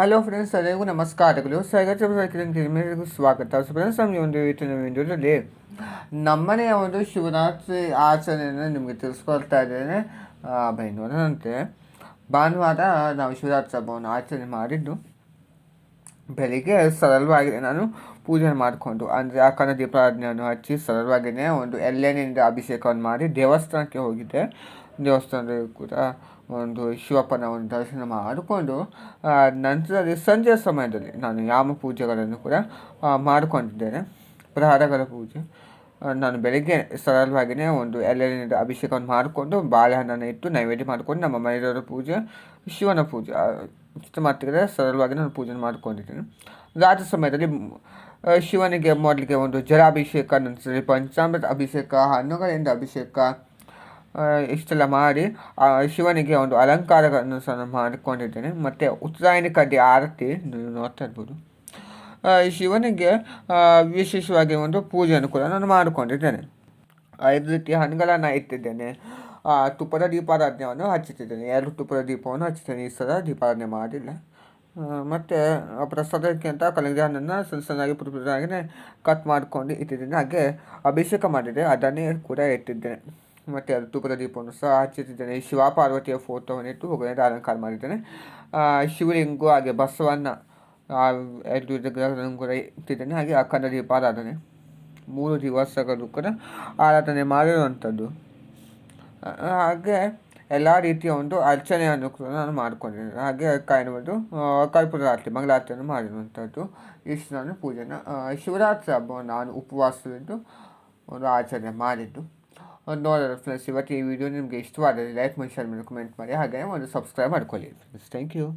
Hello friends, ಎಲ್ಲರಿಗೂ ನಮಸ್ಕಾರಗಳು. ಎಲ್ಲರಿಗೂ ಸ್ವಾಗತ. ಸೊ ಫ್ರೆಂಡ್ಸ್, ನಮಗೆ ಒಂದು ಇವತ್ತಿನ ವಿಡಿಯೋದಲ್ಲಿ ನಮ್ಮನೆಯ ಒಂದು ಶಿವರಾತ್ರಿ ಆಚರಣೆಯನ್ನು ನಿಮಗೆ ತಿಳಿಸ್ಕೊಳ್ತಾ ಇದ್ದೇನೆ. ಬೈನೂರನಂತೆ ಭಾನುವಾರ ನಾವು ಶಿವರಾತ್ರಿ ಹಬ್ಬವನ್ನು ಆಚರಣೆ ಮಾಡಿದ್ದು. ಬೆಳಿಗ್ಗೆ ಸರಳವಾಗಿ ನಾನು ಪೂಜೆ ಮಾಡಿಕೊಂಡು, ಅಂದರೆ ಅಖಂಡ ದೀಪಾರಾಧನೆಯನ್ನು ಹಚ್ಚಿ ಸರಳವಾಗಿಯೇ ಒಂದು ಎಳ್ಳೆಣ್ಣೆಯಿಂದ ಅಭಿಷೇಕವನ್ನು ಮಾಡಿ ದೇವಸ್ಥಾನಕ್ಕೆ ಹೋಗಿದ್ದೆ. ದೇವಸ್ಥಾನದಲ್ಲಿ ಕೂಡ ಒಂದು ಶಿವಪ್ಪನ ಒಂದು ದರ್ಶನ ಮಾಡಿಕೊಂಡು ನಂತರದಲ್ಲಿ ಸಂಜೆಯ ಸಮಯದಲ್ಲಿ ನಾನು ಯಾಮ ಪೂಜೆಗಳನ್ನು ಕೂಡ ಮಾಡಿಕೊಂಡಿದ್ದೇನೆ. ಪ್ರಹಾರಗಳ ಪೂಜೆ ನಾನು ಬೆಳಗ್ಗೆ ಸರಳವಾಗಿಯೇ ಒಂದು ಎಳ್ಳೆಣ್ಣೆಯಿಂದ ಅಭಿಷೇಕವನ್ನು ಮಾಡಿಕೊಂಡು ಬಾಳೆಹಣ್ಣನ್ನು ಇಟ್ಟು ನೈವೇದ್ಯ ಮಾಡಿಕೊಂಡು ನಮ್ಮ ಮನೆಯವರ ಪೂಜೆ, ಶಿವನ ಪೂಜೆ ಇಷ್ಟು ಮಾತ್ರ ಸರಳವಾಗಿ ನಾನು ಪೂಜೆ ಮಾಡಿಕೊಂಡಿದ್ದೇನೆ. ರಾತ್ರಿ ಸಮಯದಲ್ಲಿ ಶಿವನಿಗೆ ಮೊದಲಿಗೆ ಒಂದು ಜಲಾಭಿಷೇಕ, ನಂತರದಲ್ಲಿ ಪಂಚಾಮೃತ ಅಭಿಷೇಕ, ಹಣ್ಣುಗಳಿಂದ ಅಭಿಷೇಕ ಇಷ್ಟೆಲ್ಲ ಮಾಡಿ ಶಿವನಿಗೆ ಒಂದು ಅಲಂಕಾರಗಳನ್ನು ಸಹ ಮಾಡಿಕೊಂಡಿದ್ದೇನೆ. ಮತ್ತು ಉತ್ತರಾಯಣಿ ಕಡ್ಡಿ ಆರತಿ ನೀವು ನೋಡ್ತಾ ಇರ್ಬೋದು. ಶಿವನಿಗೆ ವಿಶೇಷವಾಗಿ ಒಂದು ಪೂಜೆಯನ್ನು ಕೂಡ ನಾನು ಮಾಡಿಕೊಂಡಿದ್ದೇನೆ. 5 ರೀತಿಯ ಹಣ್ಣುಗಳನ್ನು ಇಟ್ಟಿದ್ದೇನೆ. ತುಪ್ಪದ ದೀಪಾರಾಧನೆಯನ್ನು ಹಚ್ಚುತ್ತಿದ್ದೇನೆ. 2 ತುಪ್ಪದ ದೀಪವನ್ನು ಹಚ್ಚುತ್ತೇನೆ. ಈ ಸಲ ದೀಪಾರಾಧನೆ ಮಾಡಿಲ್ಲ. ಮತ್ತು ಪ್ರಸಾದಕ್ಕೆ ಅಂತ ಕಲ್ಲಂಗಡಿ ಹಣ್ಣನ್ನು ಸಣ್ಣ ಸಣ್ಣಾಗಿ ಪುಟ್ಟದಾಗಿಯೇ ಕಟ್ ಮಾಡ್ಕೊಂಡು ಇಟ್ಟಿದ್ದೇನೆ. ಹಾಗೆ ಅಭಿಷೇಕ ಮಾಡಿದ್ದೆ, ಅದನ್ನೇ ಕೂಡ ಇಟ್ಟಿದ್ದೇನೆ. ಮತ್ತು ಅದು ತುಪ್ಪದ ದೀಪವನ್ನು ಸಹ ಹಚ್ಚುತ್ತಿದ್ದೇನೆ. ಶಿವ ಪಾರ್ವತಿಯ ಫೋಟೋವನ್ನು ಇಟ್ಟು ಹೋಗೋಣ ಅಲಂಕಾರ ಮಾಡಿದ್ದೇನೆ. ಶಿವಲಿಂಗು ಹಾಗೆ ಬಸವಣ್ಣ 2 ವಿಗ್ರಹಗಳನ್ನು ಕೂಡ ಇಟ್ಟಿದ್ದೇನೆ. ಹಾಗೆ ಅಖಂಡ ದೀಪಾರಾಧನೆ 3 ದಿವಸಗಳು ಕೂಡ ಆರಾಧನೆ ಮಾಡಿರುವಂಥದ್ದು. ಹಾಗೆ ಎಲ್ಲ ರೀತಿಯ ಒಂದು ಅರ್ಚನೆಯನ್ನು ಕೂಡ ನಾನು ಮಾಡಿಕೊಂಡಿದ್ದೇನೆ. ಹಾಗೆ ಕಾಯಿನವುದು ಕರ್ಪೂರ ಆರತಿ, ಮಂಗಳಾರತಿಯನ್ನು ಮಾಡಿರುವಂಥದ್ದು. ಇಷ್ಟು ನಾನು ಪೂಜೆನ ಶಿವರಾತ್ರಿ ಹಬ್ಬವನ್ನು ನಾನು ಉಪವಾಸವಿದ್ದು ಒಂದು ಆಚರಣೆ ಮಾಡಿದ್ದು. ನೋಡೋಣ ಫ್ರೆಂಡ್ಸ್, ಇವತ್ತು ಈ ವಿಡಿಯೋ ನಿಮಗೆ ಇಷ್ಟವಾದರೆ ಲೈಕ್ ಮಾಡಿ, ಶೇರ್ ಮಾಡಿ, ಕಮೆಂಟ್ ಮಾಡಿ, ಹಾಗೆ ಒಂದು ಸಬ್ಸ್ಕ್ರೈಬ್ ಮಾಡ್ಕೊಳ್ಳಿ ಫ್ರೆಂಡ್ಸ್. Thank you.